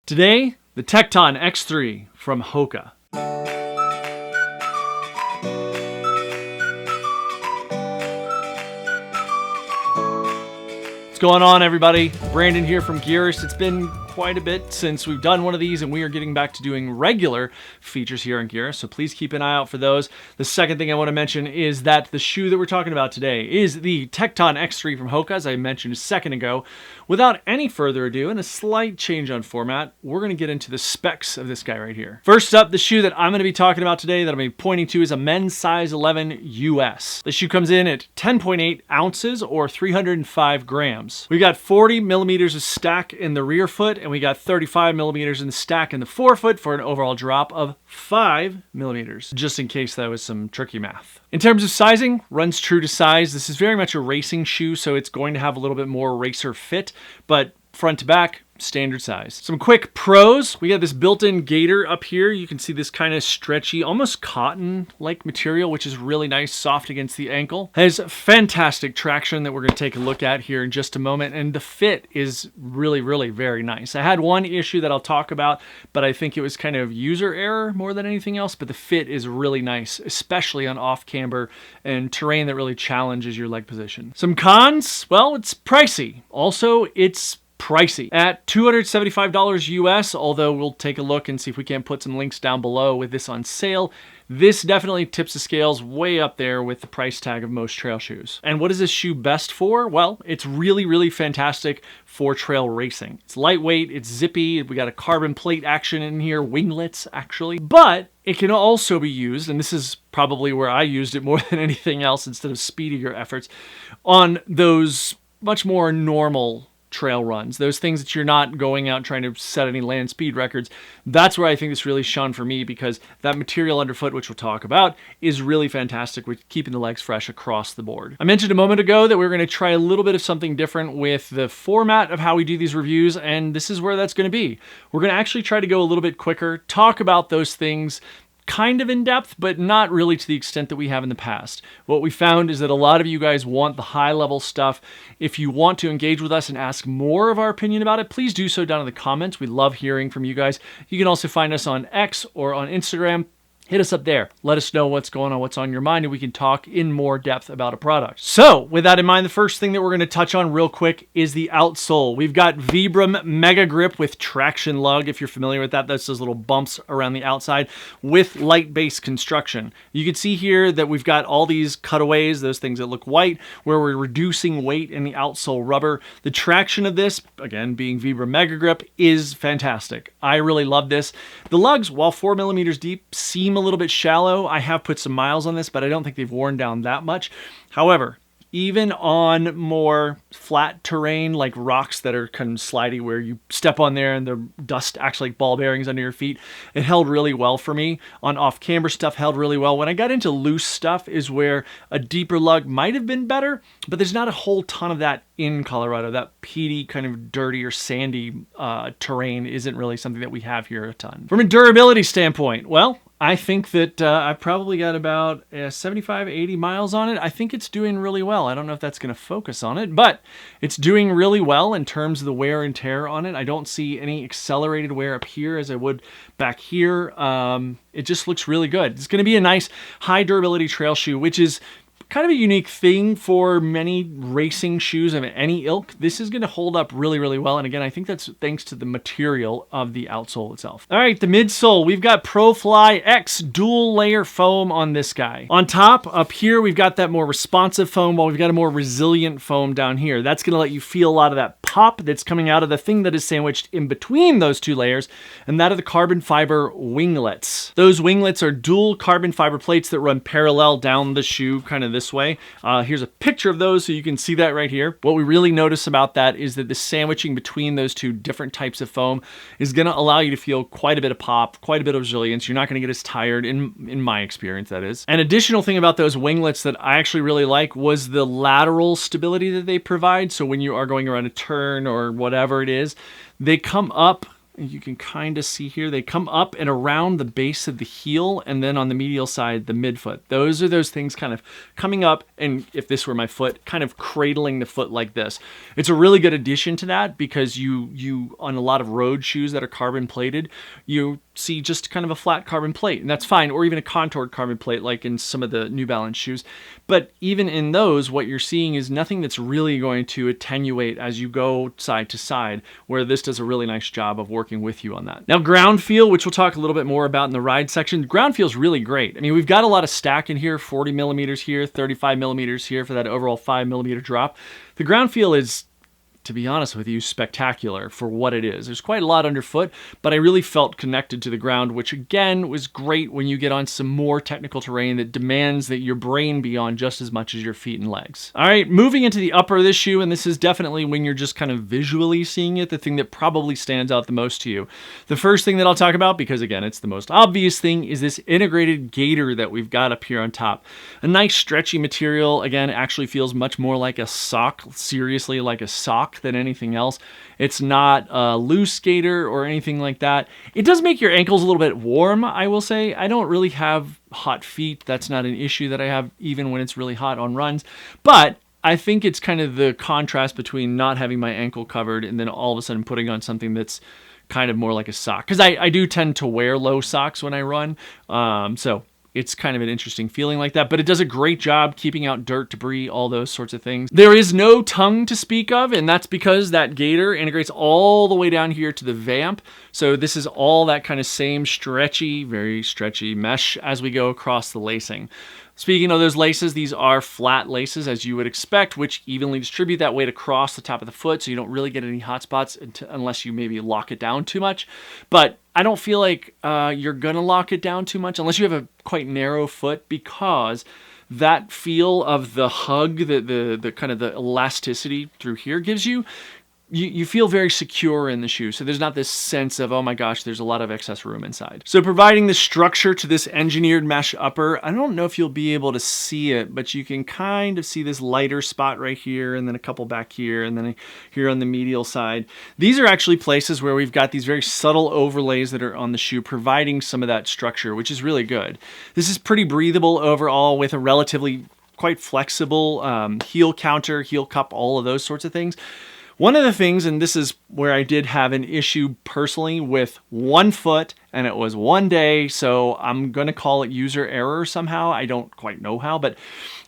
Today, the Tecton X3 from Hoka. What's going on, everybody? Brandon here from Gearist. It's been quite a bit since we've done one of these, and we are getting back to doing regular features here on Gearist, so please keep an eye out for those. The second thing I want to mention is that the shoe that we're talking about today is the Tecton X3 from Hoka, as I mentioned a second ago. Without any further ado, and a slight change on format, we're going to get into the specs of this guy right here. First up, the shoe that I'm going to be talking about today, that I'm going to be pointing to, is a men's size 11 US. The shoe comes in at 10.8 ounces or 305 grams. We got 40 millimeters of stack in the rear foot, and we got 35 millimeters in the stack in the forefoot for an overall drop of 5 millimeters, just in case that was some tricky math. In terms of sizing, runs true to size. This is very much a racing shoe, so it's going to have a little bit more racer fit, but front to back, standard size. Some quick pros. We got this built-in gaiter up here. You can see this kind of stretchy, almost cotton-like material, which is really nice, soft against the ankle. Has fantastic traction that we're going to take a look at here in just a moment, and the fit is really, really very nice. I had one issue that I'll talk about, but I think it was kind of user error more than anything else, but the fit is really nice, especially on off-camber and terrain that really challenges your leg position. Some cons? Well, it's pricey. Also, it's pricey at $275 US, although we'll take a look and see if we can't put some links down below with this on sale. This definitely tips the scales way up there with the price tag of most trail shoes. And what is this shoe best for? Well, it's really, really fantastic for trail racing. It's lightweight, it's zippy, we got a carbon plate action in here, winglets actually, but it can also be used, and this is probably where I used it more than anything else instead of speedier efforts, on those much more normal trail runs, those things that you're not going out trying to set any land speed records. That's where I think this really shone for me, because that material underfoot, which we'll talk about, is really fantastic with keeping the legs fresh across the board. I mentioned a moment ago that we're going to try a little bit of something different with the format of how we do these reviews, and this is where that's going to be. We're going to actually try to go a little bit quicker, talk about those things kind of in depth, but not really to the extent that we have in the past. What we found is that a lot of you guys want the high level stuff. If you want to engage with us and ask more of our opinion about it, please do so down in the comments. We love hearing from you guys. You can also find us on X or on Instagram. Hit us up there. Let us know what's going on, what's on your mind, and we can talk in more depth about a product. So, with that in mind, the first thing that we're going to touch on real quick is the outsole. We've got Vibram Megagrip with TractionLug. If you're familiar with that, that's those little bumps around the outside with light base construction. You can see here that we've got all these cutaways, those things that look white, where we're reducing weight in the outsole rubber. The traction of this, again, being Vibram Megagrip, is fantastic. I really love this. The lugs, while 4 millimeters deep, seem a little bit shallow. I have put some miles on this, but I don't think they've worn down that much. However, even on more flat terrain, like rocks that are kind of slidey where you step on there and the dust actually like ball bearings under your feet, it held really well for me. On off-camber stuff, held really well. When I got into loose stuff is where a deeper lug might have been better, but there's not a whole ton of that in Colorado. That peaty, kind of dirty or sandy terrain isn't really something that we have here a ton. From a durability standpoint, well, I think that I've probably got about 75, 80 miles on it. I think it's doing really well. I don't know if that's going to focus on it, but it's doing really well in terms of the wear and tear on it. I don't see any accelerated wear up here as I would back here. It just looks really good. It's going to be a nice high durability trail shoe, which is kind of a unique thing for many racing shoes of any ilk. This is going to hold up really, really well. And again, I think that's thanks to the material of the outsole itself. All right, the midsole, we've got ProFly X dual layer foam on this guy. On top, up here, we've got that more responsive foam, while we've got a more resilient foam down here. That's going to let you feel a lot of that pop that's coming out of the thing that is sandwiched in between those two layers, and that are the carbon fiber winglets. Those winglets are dual carbon fiber plates that run parallel down the shoe, kind of this way. Here's a picture of those so you can see that right here. What we really notice about that is that the sandwiching between those two different types of foam is going to allow you to feel quite a bit of pop, quite a bit of resilience. You're not going to get as tired, in my experience, that is. An additional thing about those winglets that I actually really like was the lateral stability that they provide. So when you are going around a turn or whatever it is, they come up You can kind of see here, they come up and around the base of the heel, and then on the medial side, the midfoot. Those are those things kind of coming up, and if this were my foot, kind of cradling the foot like this. It's a really good addition to that because you on a lot of road shoes that are carbon plated, you see just kind of a flat carbon plate, and that's fine, or even a contoured carbon plate like in some of the New Balance shoes. But even in those, what you're seeing is nothing that's really going to attenuate as you go side to side, where this does a really nice job of working with you on that. Now, ground feel, which we'll talk a little bit more about in the ride section, ground feels really great. I mean, we've got a lot of stack in here, 40 millimeters here, 35 millimeters here for that overall 5 millimeter drop. The ground feel is, to be honest with you, spectacular for what it is. There's quite a lot underfoot, but I really felt connected to the ground, which again was great when you get on some more technical terrain that demands that your brain be on just as much as your feet and legs. All right, moving into the upper of this shoe, and this is definitely when you're just kind of visually seeing it, the thing that probably stands out the most to you. The first thing that I'll talk about, because again, it's the most obvious thing, is this integrated gaiter that we've got up here on top. A nice stretchy material, again, actually feels much more like a sock, seriously like a sock than anything else. It's not a loose gaiter or anything like that. It does make your ankles a little bit warm, I will say. I don't really have hot feet. That's not an issue that I have even when it's really hot on runs. But I think it's kind of the contrast between not having my ankle covered and then all of a sudden putting on something that's kind of more like a sock. Because I do tend to wear low socks when I run. So it's kind of an interesting feeling like that, but it does a great job keeping out dirt, debris, all those sorts of things. There is no tongue to speak of, and that's because that gaiter integrates all the way down here to the vamp. So this is all that kind of same stretchy, very stretchy mesh as we go across the lacing. Speaking of those laces, these are flat laces as you would expect, which evenly distribute that weight across the top of the foot, so you don't really get any hot spots unless you maybe lock it down too much. But I don't feel like you're gonna lock it down too much unless you have a quite narrow foot, because that feel of the hug, the kind of the elasticity through here gives you, you feel very secure in the shoe. So there's not this sense of, oh my gosh, there's a lot of excess room inside. So providing the structure to this engineered mesh upper, I don't know if you'll be able to see it, but you can kind of see this lighter spot right here, and then a couple back here, and then here on the medial side. These are actually places where we've got these very subtle overlays that are on the shoe, providing some of that structure, which is really good. This is pretty breathable overall with a relatively quite flexible heel counter, heel cup, all of those sorts of things. One of the things, and this is where I did have an issue personally with one foot, and it was one day, so I'm going to call it user error somehow. I don't quite know how, but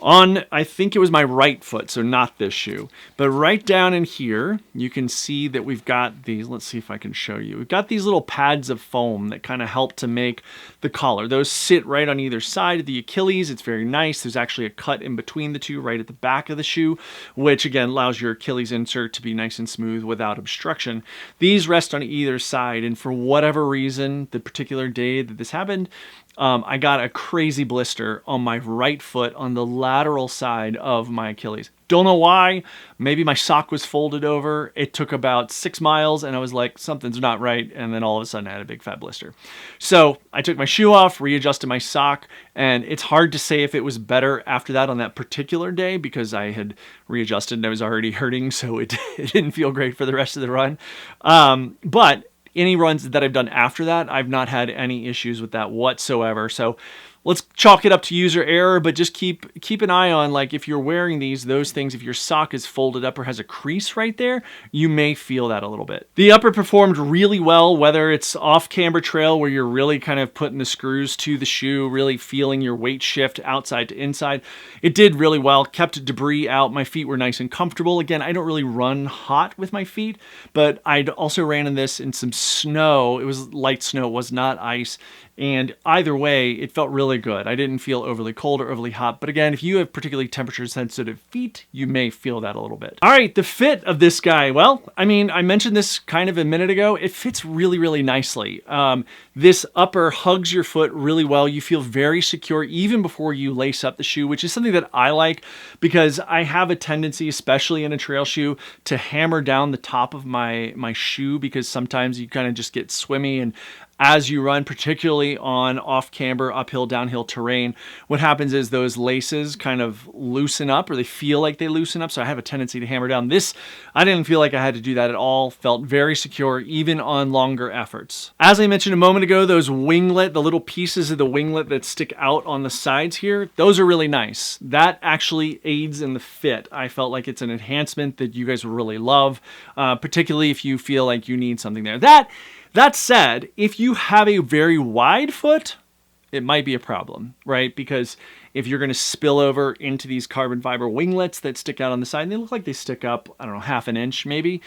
on, I think it was my right foot, so not this shoe. But right down in here, you can see that we've got these, let's see if I can show you. We've got these little pads of foam that kind of help to make the collar. Those sit right on either side of the Achilles. It's very nice. There's actually a cut in between the two right at the back of the shoe, which again allows your Achilles insert to be nice and smooth without obstruction. These rest on either side, and for whatever reason, the particular day that this happened, I got a crazy blister on my right foot on the lateral side of my Achilles. Don't know why. Maybe my sock was folded over. It took about 6 miles and I was like, something's not right. And then all of a sudden I had a big fat blister. So I took my shoe off, readjusted my sock, and it's hard to say if it was better after that on that particular day because I had readjusted and I was already hurting. So it didn't feel great for the rest of the run. But any runs that I've done after that, I've not had any issues with that whatsoever. So let's chalk it up to user error, but just keep an eye on, like, if you're wearing those things, if your sock is folded up or has a crease right there, you may feel that a little bit. The upper performed really well, whether it's off camber trail where you're really kind of putting the screws to the shoe, really feeling your weight shift outside to inside. It did really well, kept debris out. My feet were nice and comfortable. Again, I don't really run hot with my feet, but I also ran in this in some snow. It was light snow, it was not ice. And either way, it felt really good. I didn't feel overly cold or overly hot. But again, if you have particularly temperature sensitive feet, you may feel that a little bit. All right, the fit of this guy. Well, I mean, I mentioned this kind of a minute ago. It fits really, really nicely. This upper hugs your foot really well. You feel very secure even before you lace up the shoe, which is something that I like because I have a tendency, especially in a trail shoe, to hammer down the top of my shoe because sometimes you kind of just get swimmy, and as you run, particularly on off-camber, uphill, downhill terrain. What happens is those laces kind of loosen up, or they feel like they loosen up, so I have a tendency to hammer down. This, I didn't feel like I had to do that at all. Felt very secure, even on longer efforts. As I mentioned a moment ago, those winglet, the little pieces of the winglet that stick out on the sides here, those are really nice. That actually aids in the fit. I felt like it's an enhancement that you guys will really love, particularly if you feel like you need something there. That said, if you have a very wide foot, it might be a problem, right? Because if you're going to spill over into these carbon fiber winglets that stick out on the side, and they look like they stick up, I don't know, half an inch maybe,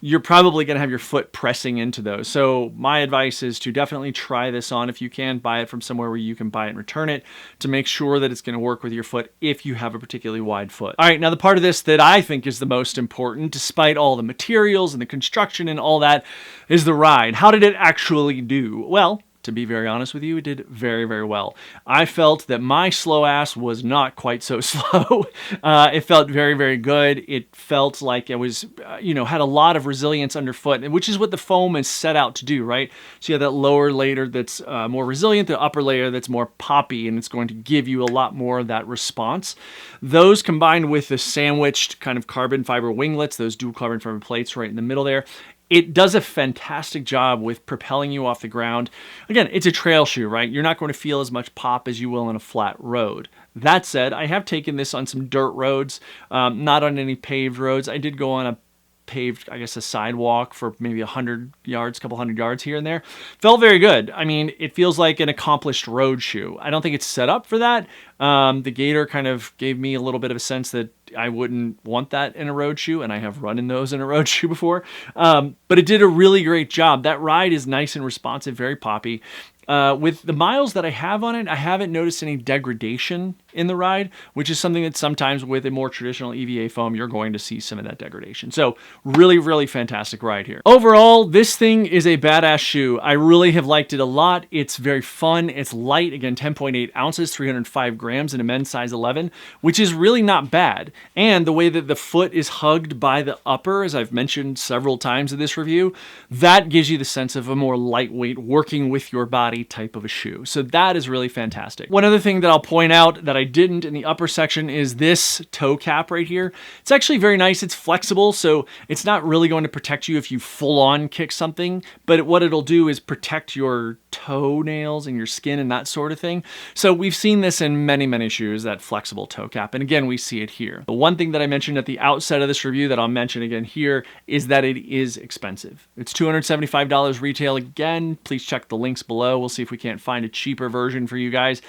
you're probably going to have your foot pressing into those. So my advice is to definitely try this on if you can. Buy it from somewhere where you can buy it and return it to make sure that it's going to work with your foot if you have a particularly wide foot. All right, now the part of this that I think is the most important, despite all the materials and the construction and all that, is the ride. How did it actually do? Well, to be very honest with you, it did very, very well. I felt that my slow ass was not quite so slow. It felt very, very good. It felt like it was, had a lot of resilience underfoot, which is what the foam is set out to do, right? So you have that lower layer that's more resilient, the upper layer that's more poppy, and it's going to give you a lot more of that response. Those combined with the sandwiched kind of carbon fiber winglets, those dual carbon fiber plates right in the middle there, it does a fantastic job with propelling you off the ground. Again, it's a trail shoe, right? You're not going to feel as much pop as you will on a flat road. That said, I have taken this on some dirt roads, not on any paved roads. I did go on a paved, I guess, a sidewalk for maybe 100 yards, couple hundred yards here and there. Felt very good. I mean, it feels like an accomplished road shoe. I don't think it's set up for that. The gaiter kind of gave me a little bit of a sense that I wouldn't want that in a road shoe, and I have run in those in a road shoe before. But it did a really great job. That ride is nice and responsive, very poppy. With the miles that I have on it, I haven't noticed any degradation in the ride, which is something that sometimes with a more traditional EVA foam, you're going to see some of that degradation. So really, really fantastic ride here. Overall, this thing is a badass shoe. I really have liked it a lot. It's very fun. It's light. Again, 10.8 ounces, 305 grams in a men's size 11, which is really not bad. And the way that the foot is hugged by the upper, as I've mentioned several times in this review, that gives you the sense of a more lightweight, working with your body type of a shoe. So that is really fantastic. One other thing that I'll point out that I didn't in the upper section is this toe cap right here. It's actually very nice. It's flexible, so it's not really going to protect you if you full on kick something, but what it'll do is protect your toenails and your skin and that sort of thing. So we've seen this in many, many shoes, that flexible toe cap. And again, we see it here. The one thing that I mentioned at the outset of this review that I'll mention again here is that it is expensive. It's $275 retail. Again, please check the links below. We'll see if we can't find a cheaper version for you guys.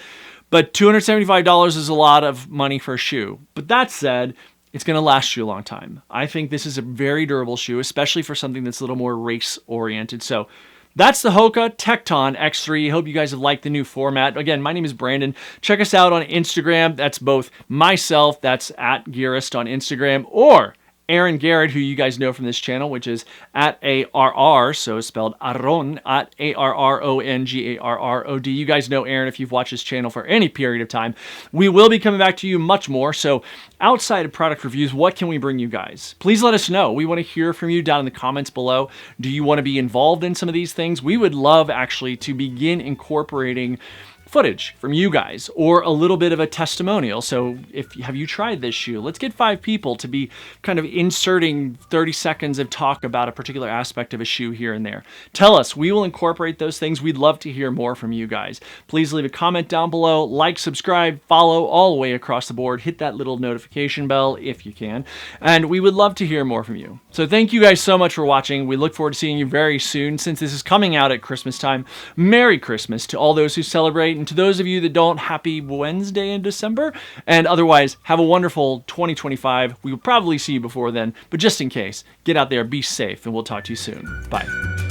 But $275 is a lot of money for a shoe. But that said, it's going to last you a long time. I think this is a very durable shoe, especially for something that's a little more race oriented. So that's the Hoka Tecton X3. Hope you guys have liked the new format. Again, my name is Brandon. Check us out on Instagram. That's both myself, that's at Gearist on Instagram, or Aaron Garrett, who you guys know from this channel, which is at ARR, so spelled Aron, at ARRONGARROD. You guys know Aaron if you've watched this channel for any period of time. We will be coming back to you much more, so outside of product reviews, what can we bring you guys? Please let us know. We want to hear from you down in the comments below. Do you want to be involved in some of these things? We would love, actually, to begin incorporating footage from you guys or a little bit of a testimonial. So have you tried this shoe? Let's get 5 people to be kind of inserting 30 seconds of talk about a particular aspect of a shoe here and there. Tell us. We will incorporate those things. We'd love to hear more from you guys. Please leave a comment down below, like, subscribe, follow all the way across the board. Hit that little notification bell if you can. And we would love to hear more from you. So thank you guys so much for watching. We look forward to seeing you very soon. Since this is coming out at Christmas time, Merry Christmas to all those who celebrate. And to those of you that don't, happy Wednesday in December. And otherwise, have a wonderful 2025. We will probably see you before then, but just in case, get out there, be safe, and we'll talk to you soon. Bye.